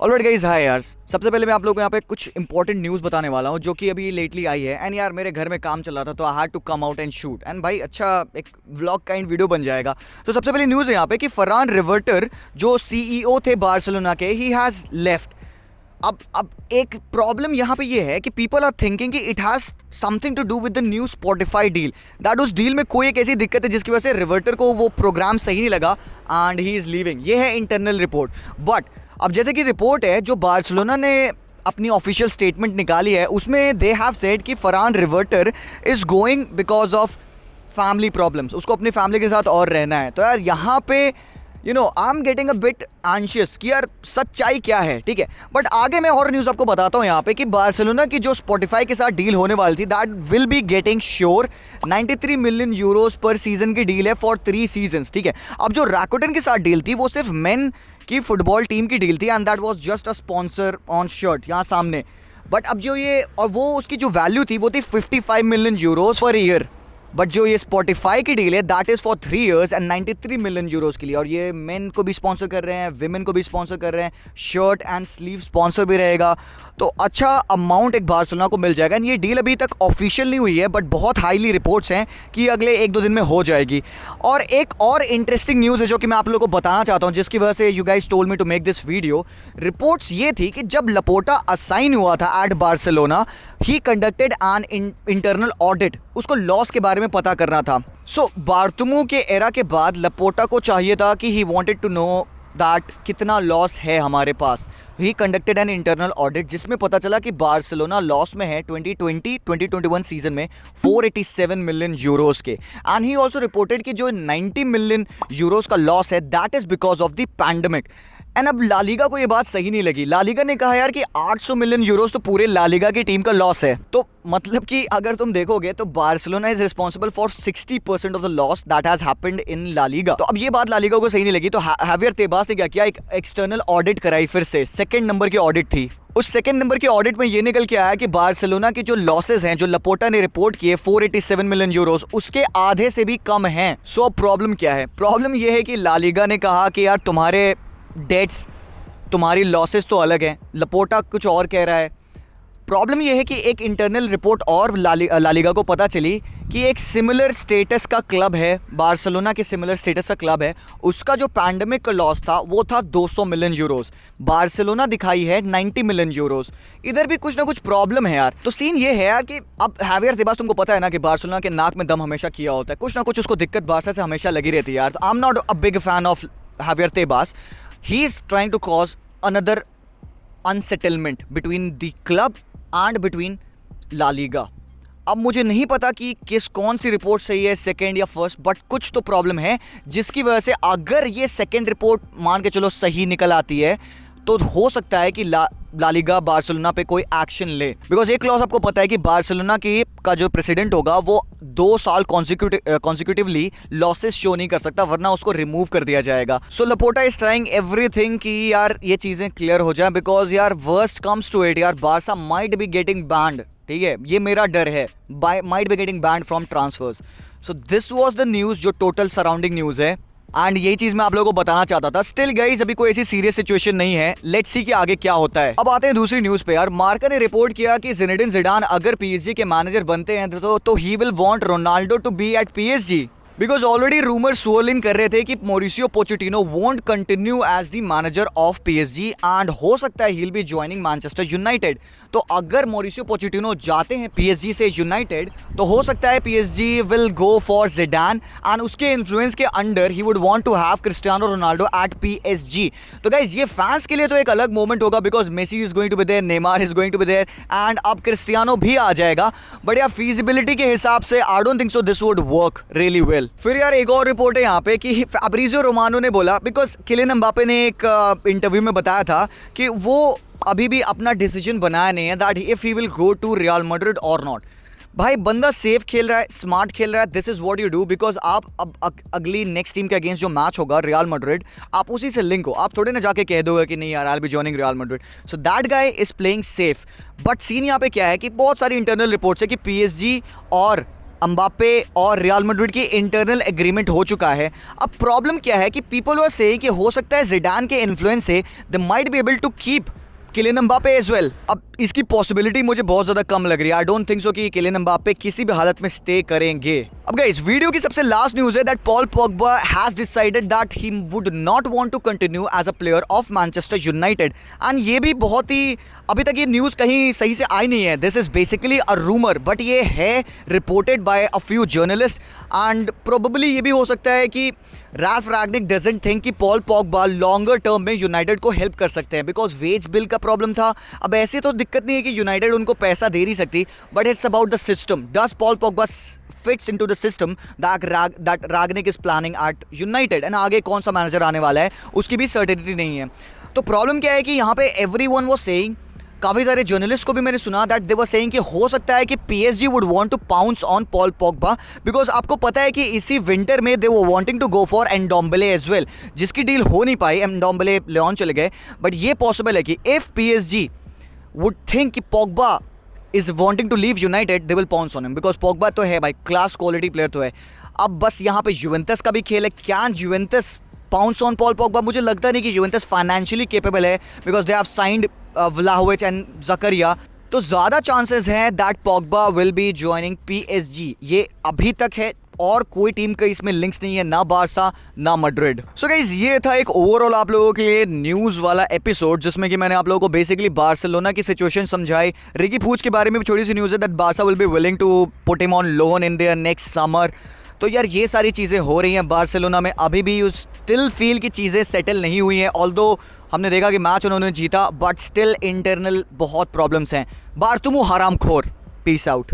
Alright guys, हाय यार। सबसे पहले मैं आप लोगों को यहाँ पे कुछ इंपॉर्टेंट न्यूज़ बताने वाला हूँ जो कि अभी लेटली आई है। एंड यार मेरे घर में काम चल रहा था तो I had to come out and shoot. And भाई अच्छा एक व्लॉग काइंड वीडियो बन जाएगा। तो सबसे पहले न्यूज़ है यहाँ पे कि फरहान रिवर्टर जो सीईओ थे बार्सिलोना के, ही हैज़ लेफ्ट। अब एक प्रॉब्लम यहाँ पे ये है कि पीपल आर थिंकिंग कि it has something to do with the new Spotify deal. That उस डील में कोई एक ऐसी दिक्कत है जिसकी वजह से रिवर्टर को वो प्रोग्राम सही नहीं लगा एंड ही इज़ लीविंग। ये है इंटरनल रिपोर्ट। बट अब जैसे कि रिपोर्ट है जो बार्सिलोना ने अपनी ऑफिशियल स्टेटमेंट निकाली है, उसमें दे हैव सेड कि फरहान रिवर्टर is going because of family problems. उसको अपनी फैमिली के साथ और रहना है। तो यार यहाँ पे I am getting a bit anxious कि यार सच्चाई क्या है, ठीक है। बट आगे मैं और न्यूज़ आपको बताता हूँ यहाँ पे कि बार्सिलोना की जो स्पॉटिफाई के साथ डील होने वाली थी, that will be getting sure 93 million Euros पर सीजन की डील है फॉर 3 सीजन्स, ठीक है। अब जो रैकोटेन के साथ डील थी वो सिर्फ मेन की फुटबॉल टीम की डील थी and that was just a sponsor on shirt यहाँ सामने। बट अब जो ये और वो उसकी जो वैल्यू थी वो थी 55 million Euros per year. But जो ये स्पॉटिफाई की डील है that is for 3 years and 93 million Euros के लिए। और ये मेन को भी स्पॉन्सर कर रहे हैं, विमेन को भी स्पॉन्सर कर रहे हैं, शर्ट एंड स्लीव स्पॉन्सर भी रहेगा। तो अच्छा अमाउंट एक बार्सिलोना को मिल जाएगा। एंड ये डील अभी तक ऑफिशियल नहीं हुई है बट बहुत हाईली रिपोर्ट्स हैं कि अगले 1-2 दिन में हो जाएगी। और एक और इंटरेस्टिंग न्यूज़ है जो कि मैं आप लोगों को बताना चाहता हूँ, जिसकी वजह से you guys told me to make this video. Reports ये थी कि जब लपोर्टा असाइन हुआ था at Barcelona, he conducted an internal audit. उसको लॉस के बारे में पता करना था। सो बार्टुमू के एरा के बाद लपोर्टा को चाहिए था कि he wanted to know that कितना लॉस है हमारे पास। He conducted an internal audit जिसमें पता चला कि बार्सिलोना लॉस में है 2020-2021 सीजन में 487 मिलियन यूरोस के। एंड ही ऑल्सो रिपोर्टेड कि जो 90 मिलियन यूरोस का लॉस है that is because of the pandemic. And अब लालीगा को ये बात सही नहीं लगी। लालीगा ने कहा यार कि 800 मिलियन यूरोस तो पूरे लालीगा की टीम का लॉस है। तो मतलब कि अगर तुम देखोगे तो Barcelona is responsible for 60% of the loss that has happened in La Liga. तो अब ये बात लालीगा को सही नहीं लगी तो हावियर तेबास ने क्या किया, एक एक्सटर्नल ऑडिट कराई। फिर से सेकंड नंबर की ऑडिट थी। उस सेकंड नंबर की ऑडिट में ये निकल के आया कि बार्सिलोना की जो लॉसेस हैं जो लपोर्टा ने रिपोर्ट किए 487 मिलियन यूरोस, उसके आधे से भी कम हैं। सो अब प्रॉब्लम क्या है? प्रॉब्लम ये है कि लालीगा ने कहा कि यार तुम्हारे डेट्स, तुम्हारी लॉसेस तो अलग हैं। लपोर्टा कुछ और कह रहा है। प्रॉब्लम यह है कि एक इंटरनल रिपोर्ट और लालीगा को पता चली कि एक सिमिलर स्टेटस का क्लब है, बार्सिलोना के सिमिलर स्टेटस का क्लब है, उसका जो पैंडेमिक का लॉस था वो था 200 मिलियन यूरोस। बार्सिलोना दिखाई है 90 मिलियन यूरोस। इधर भी कुछ ना कुछ प्रॉब्लम है यार। तो सीन ये है यार कि अब हावियर तेबास, तुमको पता है ना कि बार्सिलोना के नाक में दम हमेशा किया होता है, कुछ ना कुछ उसको दिक्कत बार्सा से हमेशा लगी रहती है यार। तो I am not a big fan of Javier Tebas. He is trying to cause another unsettlement between the club and between La Liga. अब मुझे नहीं पता कि कौन सी रिपोर्ट सही है, सेकंड या फर्स्ट, बट कुछ तो प्रॉब्लम है जिसकी वजह से अगर ये सेकंड रिपोर्ट मान के चलो सही निकल आती है तो हो सकता है कि ला लीगा बार्सिलोना पे कोई एक्शन ले। बिकॉज एक क्लॉज आपको पता है कि बार्सिलोना की का जो प्रेसिडेंट होगा वो 2 साल कॉन्सिक्यूटिवली लॉसेस शो नहीं कर सकता, वरना उसको रिमूव कर दिया जाएगा। So Laporta is trying everything कि यार ये चीज़ें क्लियर हो जाए। बिकॉज यार वर्स्ट कम्स टू इट, यार Barca might be getting banned, ठीक है, ये मेरा डर है, might be getting banned from transfers. So this was the news जो टोटल सराउंडिंग न्यूज़ है एंड यही चीज मैं आप लोगों को बताना चाहता था। स्टिल गाइस अभी कोई ऐसी सीरियस सिचुएशन नहीं है, लेट्स सी कि आगे क्या होता है। अब आते हैं दूसरी न्यूज पे यार। मार्का ने रिपोर्ट किया कि जिनेडिन जिडान अगर पीएसजी के मैनेजर बनते हैं तो ही will want Ronaldo to be at PSG. Because already rumour swirl in कर रहे थे कि Mauricio Pochettino won't continue as the manager of PSG and हो सकता है he'll be joining Manchester United. तो अगर मोरिसियो पोचेटिनो जाते हैं पीएसजी से यूनाइटेड तो हो सकता है PSG will go for Zidane and उसके इन्फ्लुएंस के under he would want to have Cristiano Ronaldo at PSG. तो गाइज ये फैंस के लिए तो एक अलग मोमेंट होगा because Messi is going to be there, Neymar is going to be there and अब क्रिस्टियानो भी आ जाएगा। बट यार फीजिबिलिटी के हिसाब से I don't think so this would work really well. फिर यार एक और रिपोर्ट है यहाँ पे कि फैब्रिजियो रोमानो ने बोला, बिकॉज किलियन एम्बापे ने एक इंटरव्यू में बताया था कि वो अभी भी अपना डिसीजन बनाया नहीं है that if he will go to Real Madrid और नॉट। भाई बंदा सेफ खेल रहा है, स्मार्ट खेल रहा है, this is what you do. Because आप अब अगली नेक्स्ट टीम के अगेंस्ट जो मैच होगा रियल मैड्रिड, आप उसी से लिंक हो। आप थोड़े ना जाके कह दोगे कि नहीं यार I will be joining Real Madrid. So that guy is playing safe. But scene यहाँ पे क्या है कि बहुत सारी इंटरनल रिपोर्ट्स है कि पीएसजी और एम्बापे और रियल मैड्रिड की इंटरनल एग्रीमेंट हो चुका है। अब प्रॉब्लम क्या है कि पीपल वर सेइंग कि हो सकता है जिडान के इन्फ्लुएंस से they might be able to keep Kylian Mbappe as well. अब इसकी पॉसिबिलिटी मुझे बहुत ज़्यादा कम लग रही है। आई डोंट थिंक सो कि किलियन एम्बापे किसी भी हालत में स्टे करेंगे। अब गाइस, वीडियो की सबसे लास्ट न्यूज़ है that Paul Pogba has decided that he would not want to continue as a player of Manchester United. And ये भी बहुत ही, अभी तक ये न्यूज़ कहीं सही से आई नहीं है। This is basically a rumour, but ये है reported by a few journalist. And probably ये भी हो सकता है कि राल्फ रैगनिक डजंट थिंक कि पॉल पोग्बा लॉन्गर टर्म में यूनाइटेड को हेल्प कर सकते हैं, बिकॉज वेज बिल का प्रॉब्लम था। अब ऐसे तो दिक्कत नहीं है कि यूनाइटेड उनको पैसा दे नहीं सकती, but it's about the system. Does Paul Pogba fits into the system that Ragnick is planning at United, and आगे कौन सा मैनेजर आने वाला है उसकी भी सर्टेनिटी नहीं है। तो प्रॉब्लम क्या है कि यहाँ पे everyone was saying, काफ़ी सारे जर्नलिस्ट को भी मैंने सुना दैट दे वर सेइंग कि हो सकता है कि PSG would want to pounce on Paul Pogba, because आपको पता है कि इसी विंटर में they were wanting to go for Ndombele as well, जिसकी डील हो नहीं पाई। एंडोम्बेले लियोन चले गए, बट ये पॉसिबल है कि इफ PSG वुड थिंक कि Pogba is wanting to leave United, they will pounce on him, because Pogba तो है भाई, क्लास क्वालिटी प्लेयर तो है। अब बस यहाँ पे यूवेंटस का भी खेल है। क्या Juventus pounce on Paul Pogba? मुझे लगता नहीं कि यूवेंटस फाइनेंशियली केपेबल है, because they have signed Vlahovic and Zakaria. तो ज़्यादा चांसेस हैं that Pogba will be joining PSG। ये अभी तक है, और कोई टीम का इसमें लिंक्स नहीं है, ना बारसा ना मैड्रिड। सो गाइस, ये था एक ओवरऑल आप लोगों के लिए न्यूज़ वाला एपिसोड, जिसमें कि मैंने आप लोगों को बेसिकली बार्सिलोना की सिचुएशन समझाई। रिकी पूछ के बारे में भी छोटी सी न्यूज़ है that Barca will be willing to put him on loan in their next summer. तो यार ये सारी चीज़ें हो रही हैं बार्सिलोना में। अभी भी यू स्टिल फील की चीज़ें सेटल नहीं हुई हैं, ऑल्दो हमने देखा कि मैच उन्होंने जीता, बट स्टिल इंटरनल बहुत प्रॉब्लम्स हैं। बार्तुमू हरामखोर, पीस आउट।